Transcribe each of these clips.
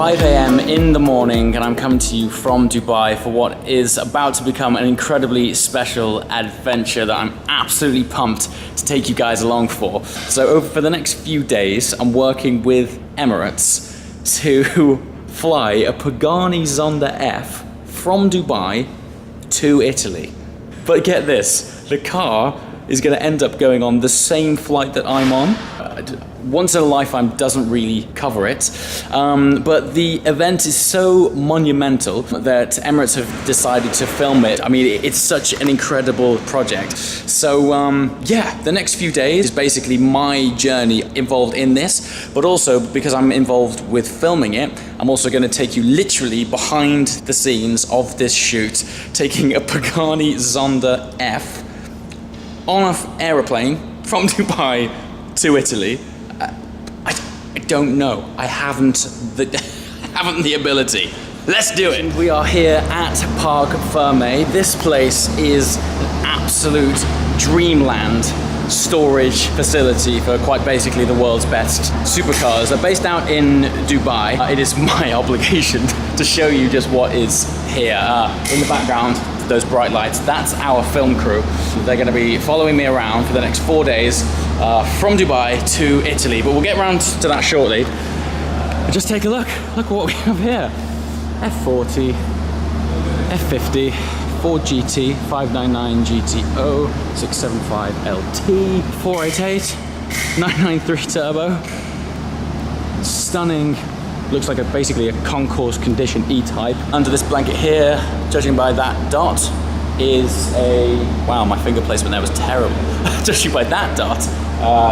5 a.m. in the morning, and I'm coming to you from Dubai for what is about to become an incredibly special adventure that I'm absolutely pumped to take you guys along for. So for the next few days, I'm working with Emirates to fly a Pagani Zonda F from Dubai to Italy. But get this, the car is going to end up going on the same flight that I'm on. Once in a lifetime doesn't really cover it, but the event is so monumental that Emirates have decided to film it. I mean, it's such an incredible project. So yeah, the next few days is basically my journey involved in this, but also because I'm involved with filming it, I'm also going to take you literally behind the scenes of this shoot, taking a Pagani Zonda F on an aeroplane from Dubai to Italy. I don't know. I haven't the ability. Let's do it. We are here at Parc Fermé. This place is an absolute dreamland storage facility for quite basically the world's best supercars. They're based out in Dubai. It is my obligation to show you just what is here. In the background, those bright lights, that's our film crew. They're going to be following me around for the next 4 days from Dubai to Italy, but we'll get around to that shortly. But just take a look at what we have here. F40, F50, Ford GT, 599 GTO, 675 LT, 488, 993 turbo. Stunning. Looks like basically a concourse condition E-Type. Under this blanket here, judging by that dot, is a... Wow, my finger placement there was terrible. Judging by that dot,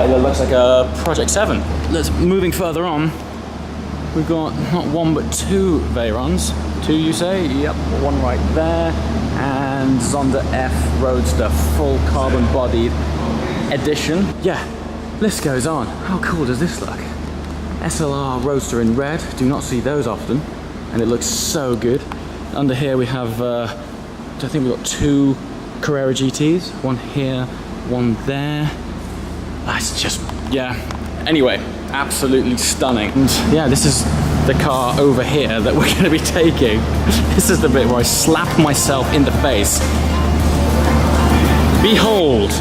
it looks like a Project 7. Moving further on, we've got not one but two Veyrons. Two, you say? Yep, one right there. And Zonda F Roadster, full carbon-bodied edition. Yeah, list goes on. How cool does this look? SLR Roadster in red, do not see those often, and it looks so good. Under here we have, I think we've got two Carrera GTs, one here, one there. That's just, yeah. Anyway, absolutely stunning. And yeah, this is the car over here that we're going to be taking. This is the bit where I slap myself in the face. Behold!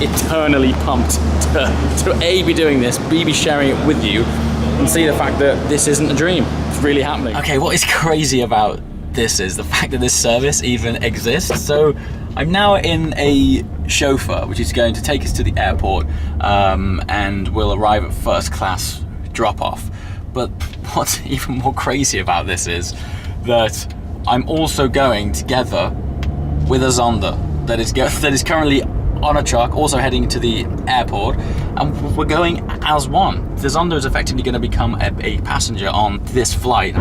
Eternally pumped to A, be doing this, B, be sharing it with you, and see the fact that this isn't a dream. It's really happening. Okay, what is crazy about this is the fact that this service even exists. So I'm now in a chauffeur, which is going to take us to the airport, and we'll arrive at first class drop off. But what's even more crazy about this is that I'm also going together with a Zonda that is currently on a truck, also heading to the airport, and we're going as one. The Zonda is effectively going to become a passenger on this flight.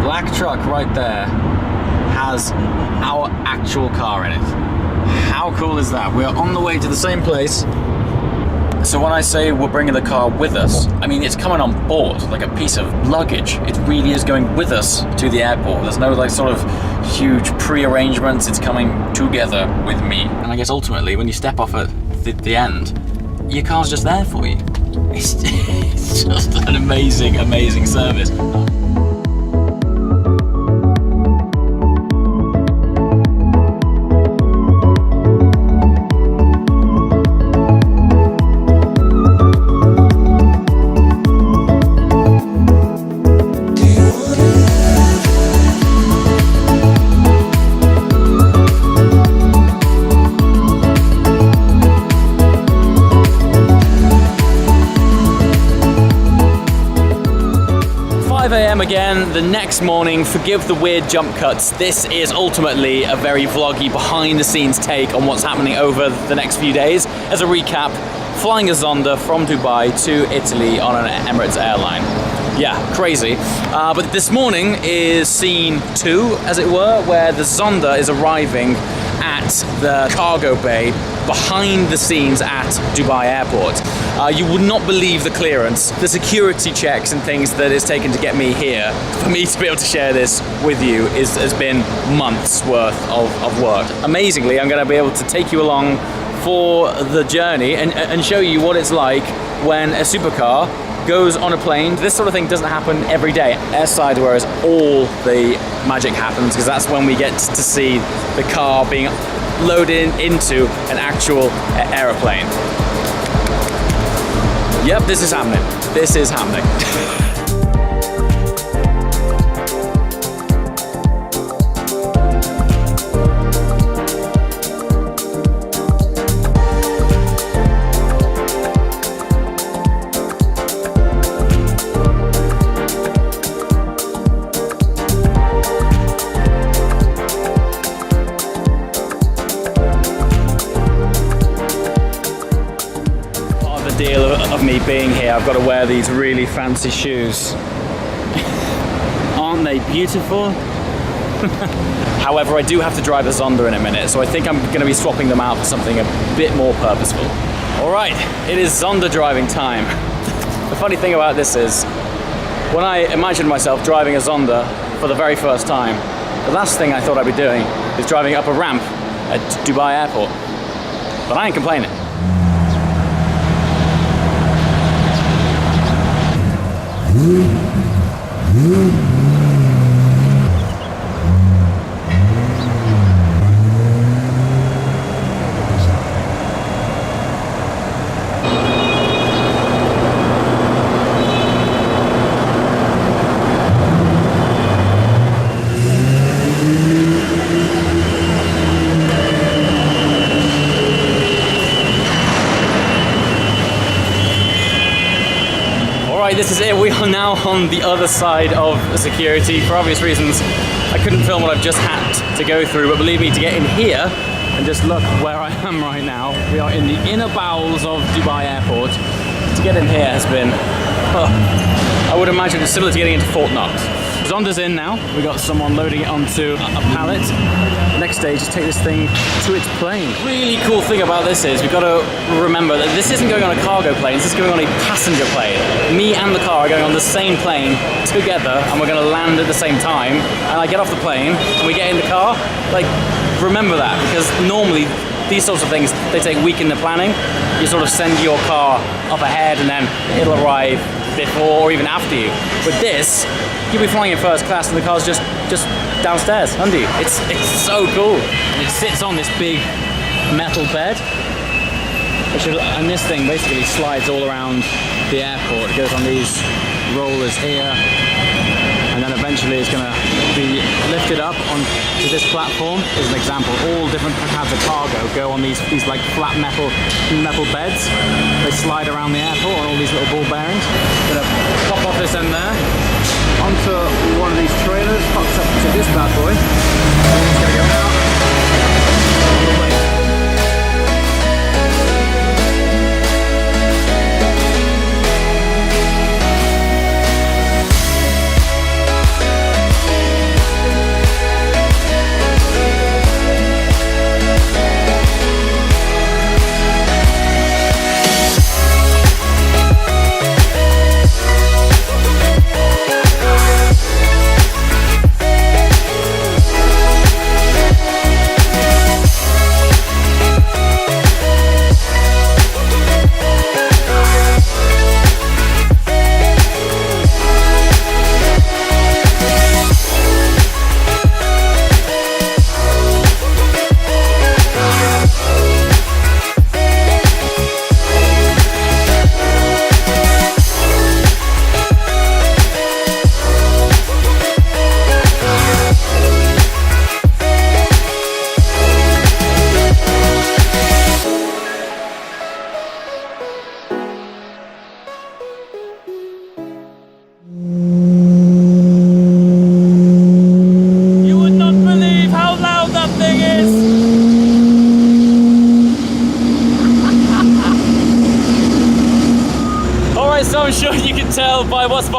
Black truck right there has our actual car in it. How cool is that? We're on the way to the same place. So when I say we're bringing the car with us, I mean it's coming on board like a piece of luggage. It really is going with us to the airport. There's no like sort of huge pre-arrangements. It's coming together with me. And I guess ultimately when you step off at the end, your car's just there for you. It's just an amazing, amazing service. 5 a.m. again, the next morning. Forgive the weird jump cuts. This is ultimately a very vloggy, behind-the-scenes take on what's happening over the next few days. As a recap, flying a Zonda from Dubai to Italy on an Emirates airline. Yeah, crazy. But this morning is scene 2, as it were, where the Zonda is arriving at the cargo bay behind the scenes at Dubai Airport. You would not believe the clearance, the security checks and things that it's taken to get me here. For me to be able to share this with you has been months worth of work. Amazingly, I'm going to be able to take you along for the journey and show you what it's like when a supercar goes on a plane. This sort of thing doesn't happen every day. Airside, whereas all the magic happens, because that's when we get to see the car being loaded into an actual aeroplane. Yep, this is happening. This is happening. Deal of me being here, I've got to wear these really fancy shoes. Aren't they beautiful? However, I do have to drive a Zonda in a minute, so I think I'm going to be swapping them out for something a bit more purposeful. Alright, it is Zonda driving time. The funny thing about this is, when I imagined myself driving a Zonda for the very first time, the last thing I thought I'd be doing is driving up a ramp at Dubai Airport. But I ain't complaining. This is it. We are now on the other side of security. For obvious reasons, I couldn't film what I've just had to go through, but believe me, to get in here and just look where I am right now, we are in the inner bowels of Dubai Airport. To get in here has been, I would imagine it's similar to getting into Fort Knox. Zonda's in now. We got someone loading it onto a pallet. Next stage, take this thing to its plane. Really cool thing about this is we've got to remember that this isn't going on a cargo plane, this is going on a passenger plane. Me and the car are going on the same plane together, and we're going to land at the same time. And I get off the plane and we get in the car. Like, remember that, because normally these sorts of things, they take a week in the planning. You sort of send your car up ahead and then it'll arrive before or even after you. With this, you'll be flying in first class and the car's just downstairs under you. It's so cool. And it sits on this big metal bed, and this thing basically slides all around the airport. It goes on these rollers here, and then eventually it's going to be lifted up onto this platform. As an example, all different kinds of cargo go on these like flat metal beds. They slide around the airport on all these little ball bearings. Gonna pop off this end there onto one of these trailers, pops up to this bad boy. It's gonna go out.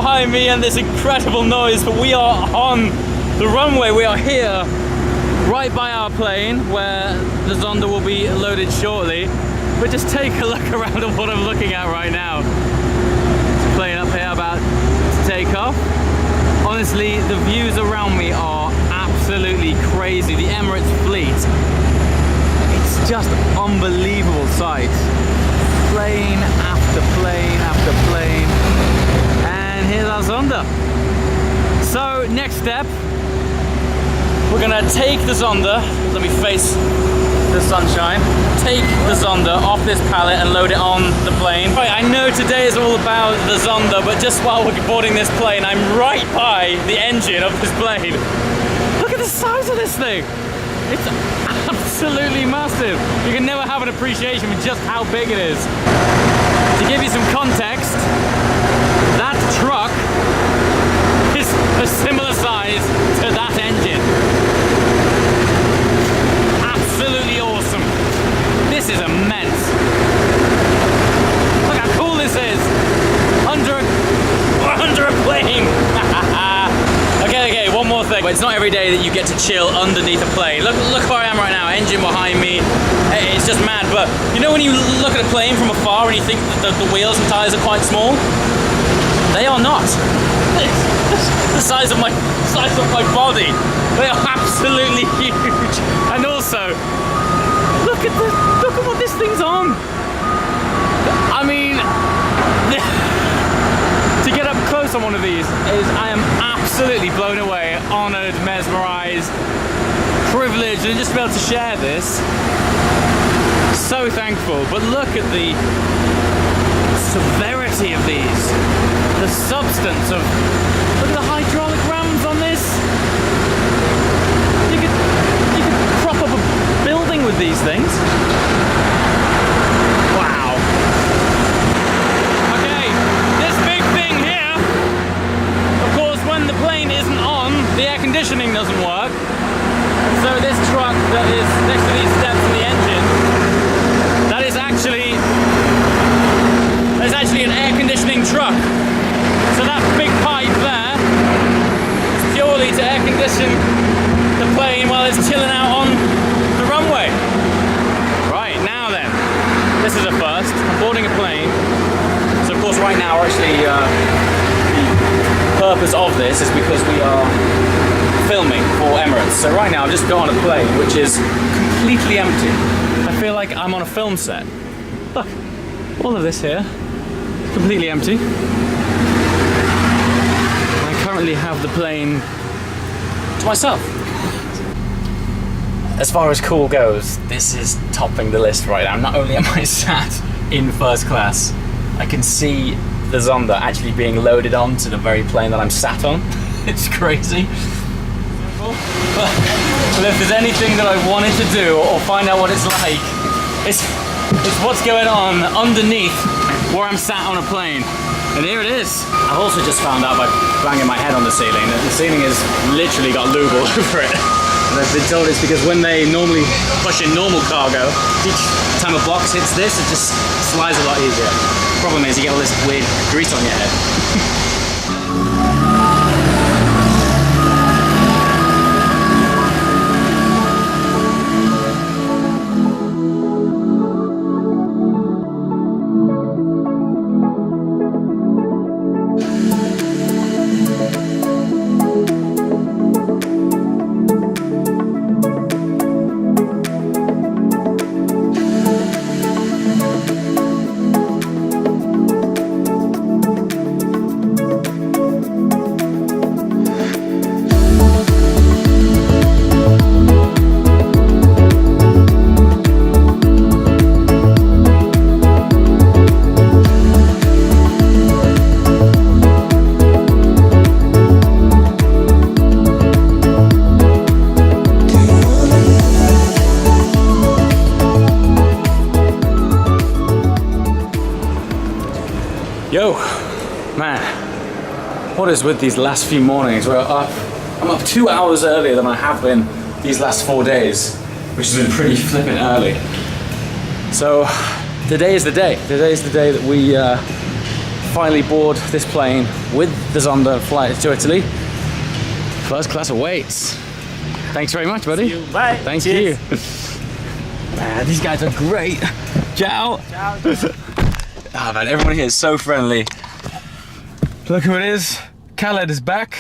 behind me and this incredible noise, but we are on the runway. We are here, right by our plane, where the Zonda will be loaded shortly. But just take a look around at what I'm looking at right now. This plane up here about to take off. Honestly, the views around me are absolutely crazy. The Emirates fleet, it's just unbelievable sight. Plane after plane after plane. And here's our Zonda. So next step, we're gonna take the Zonda, let me face the sunshine, take the Zonda off this pallet and load it on the plane. Right, I know today is all about the Zonda, but just while we're boarding this plane, I'm right by the engine of this plane. Look at the size of this thing. It's absolutely massive. You can never have an appreciation for just how big it is. To give you some context, that truck is a similar size to that engine. Absolutely awesome. This is immense. Look how cool this is. Under a plane. Okay, one more thing. It's not every day that you get to chill underneath a plane. Look where I am right now, engine behind me. It's just mad, but you know when you look at a plane from afar and you think that the wheels and tires are quite small? They are not. The size of my body. They are absolutely huge. And also, look at what this thing's on. I mean, to get up close on one of these I am absolutely blown away, honored, mesmerized, privileged, and just to be able to share this. So thankful. But look at the severity of these, the substance of, look at the hydraulic rams on this. You could prop up a building with these things. Wow. Okay, this big thing here, of course, when the plane isn't on, the air conditioning doesn't work. So this truck that is next to these steps in the engine, that is actually an air conditioning truck. So that big pipe there is purely to air condition the plane while it's chilling out on the runway. Right, now then, this is a first. I'm boarding a plane. So of course right now, actually, the purpose of this is because we are filming for Emirates. So right now I've just got on a plane which is completely empty. I feel like I'm on a film set. Look, all of this here, completely empty. I currently have the plane to myself. As far as cool goes, this is topping the list right now. Not only am I sat in first class, I can see the Zonda actually being loaded onto the very plane that I'm sat on. It's crazy. But if there's anything that I wanted to do or find out what it's like, it's what's going on underneath where I'm sat on a plane. And here it is. I've also just found out by banging my head on the ceiling that the ceiling has literally got lube all over it. And I've been told it's because when they normally push in normal cargo, each time a box hits this, it just slides a lot easier. Problem is you get all this weird grease on your head. Yo, man, what is with these last few mornings? I'm up 2 hours earlier than I have been these last 4 days, which has been pretty flippin' early. So today is the day. Today is the day that we finally board this plane with the Zonda flight to Italy. First class awaits. Thanks very much, buddy. See you. Bye. Thank Cheers. you. Man, these guys are great. Ciao. Ciao. Ah, man, everyone here is so friendly. Look who it is. Khaled is back.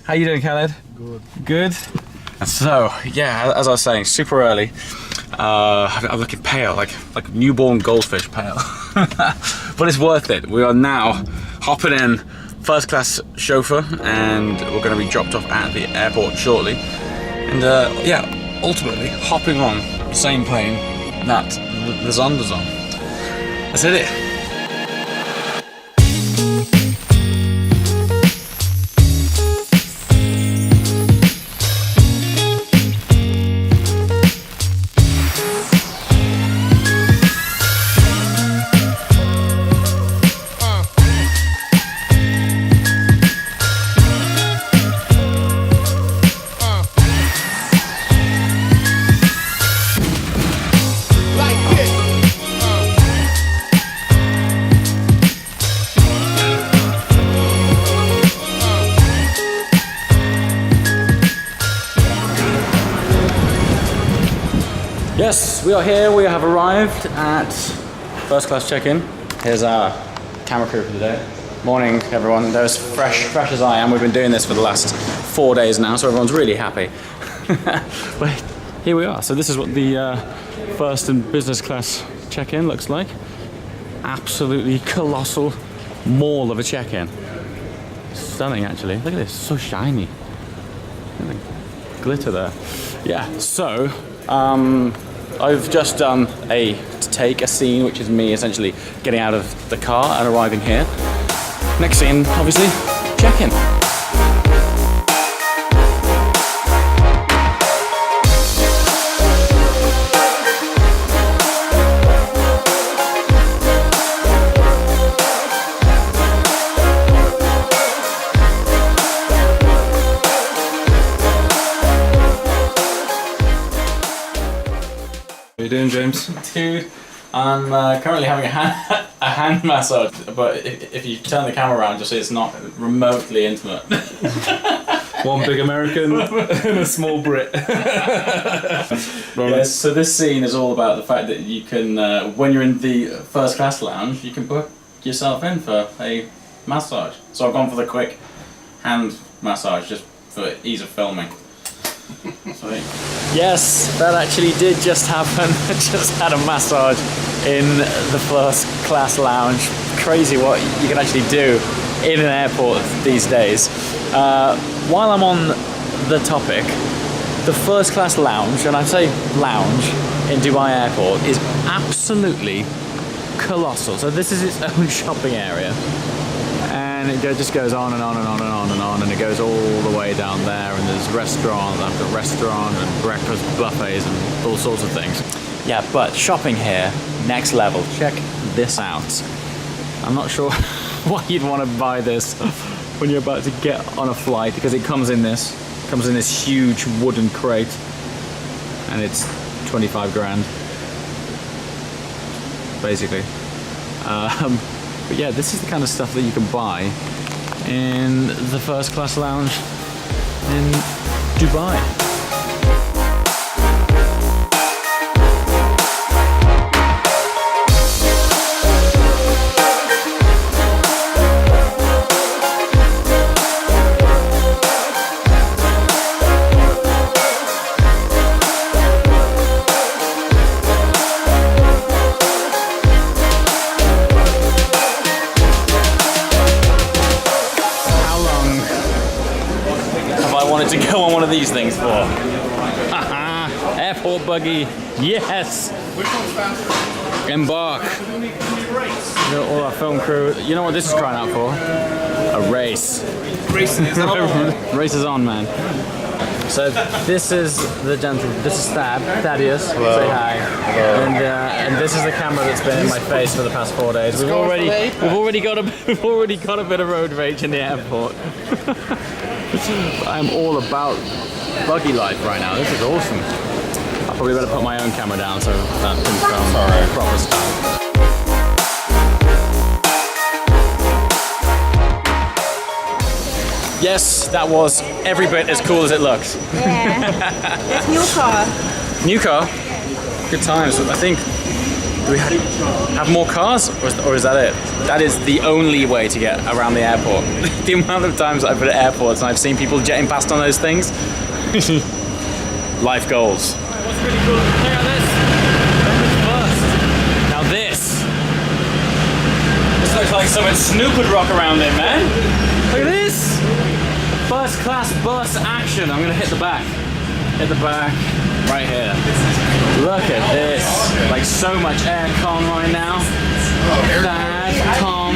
How you doing, Khaled? Good. Good. So, yeah, as I was saying, super early. I'm looking pale, like newborn goldfish pale. But it's worth it. We are now hopping in first class chauffeur, and we're going to be dropped off at the airport shortly. And yeah, ultimately hopping on the same plane that the Zonda's on. That's it. Yes, we are here. We have arrived at first class check-in. Here's our camera crew for the day. Morning, everyone. They're as fresh as I am. We've been doing this for the last 4 days now, so everyone's really happy. But here we are. So this is what the first and business class check-in looks like. Absolutely colossal mall of a check-in. Stunning, actually. Look at this, so shiny. Glitter there. Yeah, so I've just done a scene, which is me essentially getting out of the car and arriving here. Next scene, obviously, check-in. How you doing, James? Dude, I'm currently having a hand massage, but if you turn the camera around, you'll see it's not remotely intimate. One big American and a small Brit. Yes, so this scene is all about the fact that you can, when you're in the first class lounge, you can book yourself in for a massage. So I've gone for the quick hand massage just for ease of filming. Sweet. Yes, that actually did just happen. I just had a massage in the first class lounge. Crazy what you can actually do in an airport these days. While I'm on the topic, the first class lounge, and I say lounge in Dubai Airport, is absolutely colossal. So this is its own shopping area. And it just goes on and on and on and on and on, and it goes all the way down there, and there's restaurant after restaurant and breakfast buffets and all sorts of things. Yeah, but shopping here, next level. Check this out. I'm not sure why you'd want to buy this when you're about to get on a flight, because it comes in this huge wooden crate, and it's 25 grand, basically. But yeah, this is the kind of stuff that you can buy in the first class lounge in Dubai. To go on one of these things for. Airport buggy, yes! Which one's faster? Embark. All our film crew. You know what this is crying out for? A race. Racing is on. Race is on, man. So this is the gentleman. This is Thaddeus. Hello. Say hi. Hello. And this is the camera that's been in my face for the past 4 days. We've already got a bit of road rage in the airport. I'm all about buggy life right now. This is awesome. I'll probably better put my own camera down so that can film proper stuff. Yes, that was every bit as cool as it looked. Yeah. It's new car. New car? Good times. I think, do we have more cars? Or is that it? That is the only way to get around the airport. The amount of times I've been at airports and I've seen people jetting past on those things. Life goals. What's really cool, check out this. Now this looks like so much Snoop would rock around in, man. Look at this. First class bus action. I'm gonna hit the back. Hit the back. Right here. Look at this. Like so much aircon right now. Dad, Tom.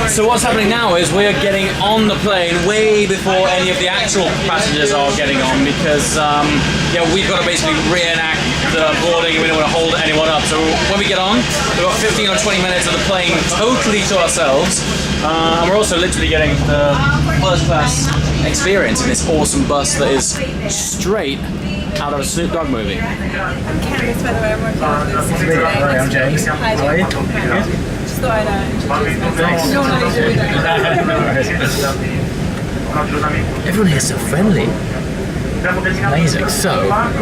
So what's happening now is we're getting on the plane way before any of the actual passengers are getting on because yeah, we've got to basically reenact the boarding and we don't want to hold anyone up. So when we get on, we've got 15 or 20 minutes of the plane totally to ourselves. And we're also literally getting the first class experience in this awesome bus that is straight out of a Snoop Dogg movie. I'm Candice, by the way. I'm working on this today. Hi, I'm James. Hi, How are you? Just thought I'd introduce myself. No, no, you do that. Everyone here is so friendly. Amazing. So, I'm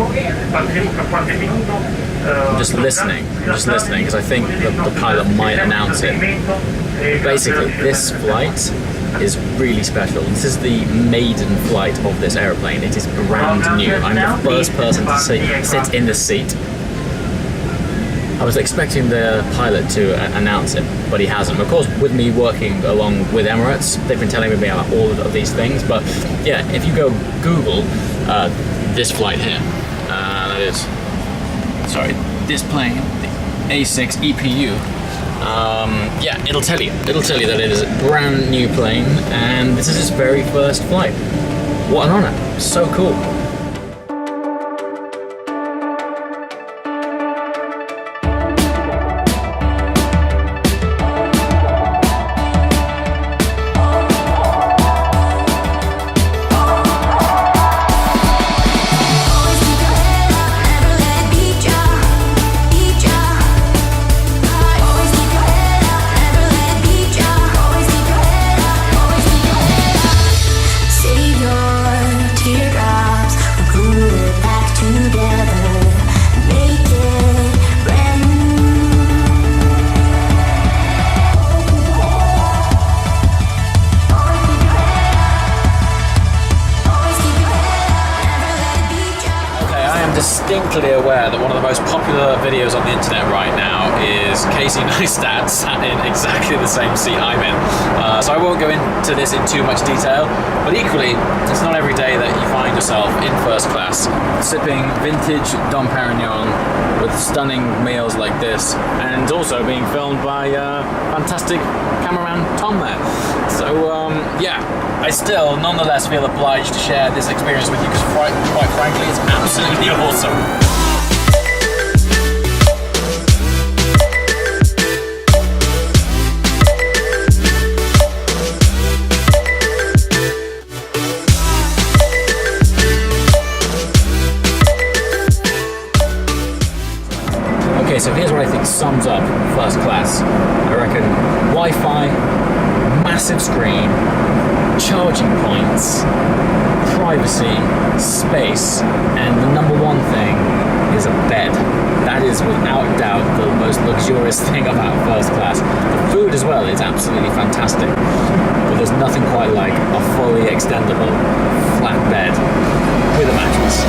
just listening because I think the pilot might announce it. Basically, this flight is really special. This is the maiden flight of this aeroplane. It is brand new. I'm the first person to sit in the seat. I was expecting the pilot to announce it, but he hasn't. Of course, with me working along with Emirates, they've been telling me about all of these things. But yeah, if you go Google this flight here, that is, sorry, this plane, the A6 EPU. Yeah, it'll tell you that it is a brand new plane, and this is its very first flight. What an honor! So cool. Distinctly aware that one of the most popular videos on the internet right now is Casey Neistat sat in exactly the same seat I'm in. So I won't go into this in too much detail, but equally, it's not every day that you find yourself in first class sipping vintage Dom Perignon with stunning meals like this, and also being filmed by fantastic cameraman Tom there. So yeah, I still nonetheless feel obliged to share this experience with you because quite frankly, it's absolutely awesome. Okay, so here's what I think sums up first class. I reckon Wi-Fi, massive screen, charging points, privacy, space, and the number one thing is a bed. That is without doubt the most luxurious thing about first class. The food as well is absolutely fantastic, but there's nothing quite like a fully extendable flat bed with a mattress.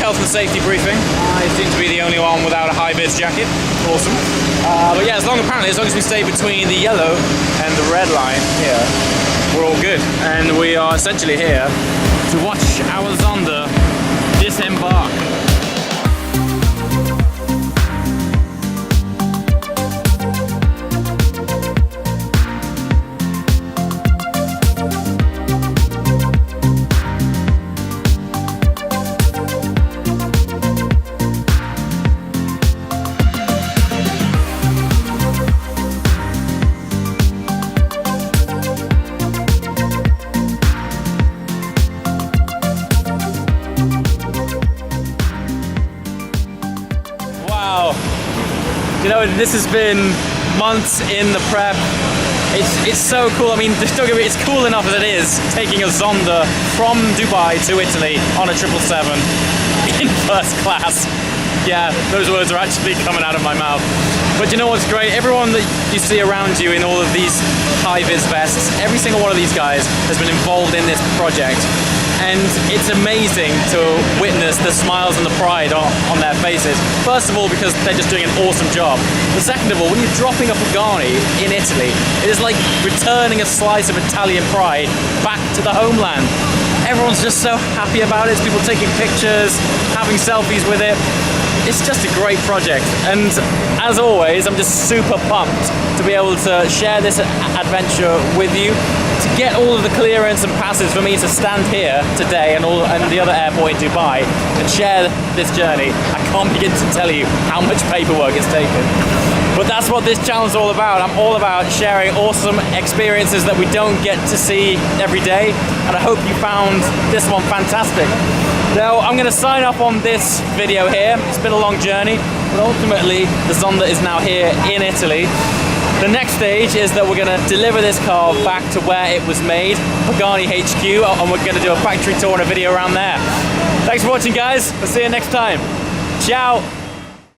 Health and safety briefing. I seem to be the only one without a high-vis jacket. Awesome. But yeah, as long as we stay between the yellow and the red line here, we're all good. And we are essentially here to watch our Zonda disembark. know, this has been months in the prep. It's so cool. I mean, just don't get me, it's cool enough as it is, taking a Zonda from Dubai to Italy on a 777 in first class. Yeah, those words are actually coming out of my mouth. But you know what's great? Everyone that you see around you in all of these high-vis vests, every single one of these guys has been involved in this project. And it's amazing to witness the smiles and the pride on their faces. First of all, because they're just doing an awesome job. But second of all, when you're dropping a Pagani in Italy, it is like returning a slice of Italian pride back to the homeland. Everyone's just so happy about it. It's people taking pictures, having selfies with it. It's just a great project, and as always, I'm just super pumped to be able to share this adventure with you, to get all of the clearance and passes for me to stand here today and the other airport in Dubai and share this journey. I can't begin to tell you how much paperwork it's taken. But that's what this channel is all about. I'm all about sharing awesome experiences that we don't get to see every day, and I hope you found this one fantastic. Now, I'm going to sign off on this video here. It's been a long journey, but ultimately the Zonda is now here in Italy. The next stage is that we're going to deliver this car back to where it was made, Pagani HQ, and we're going to do a factory tour and a video around there. Thanks for watching, guys. We'll see you next time. Ciao.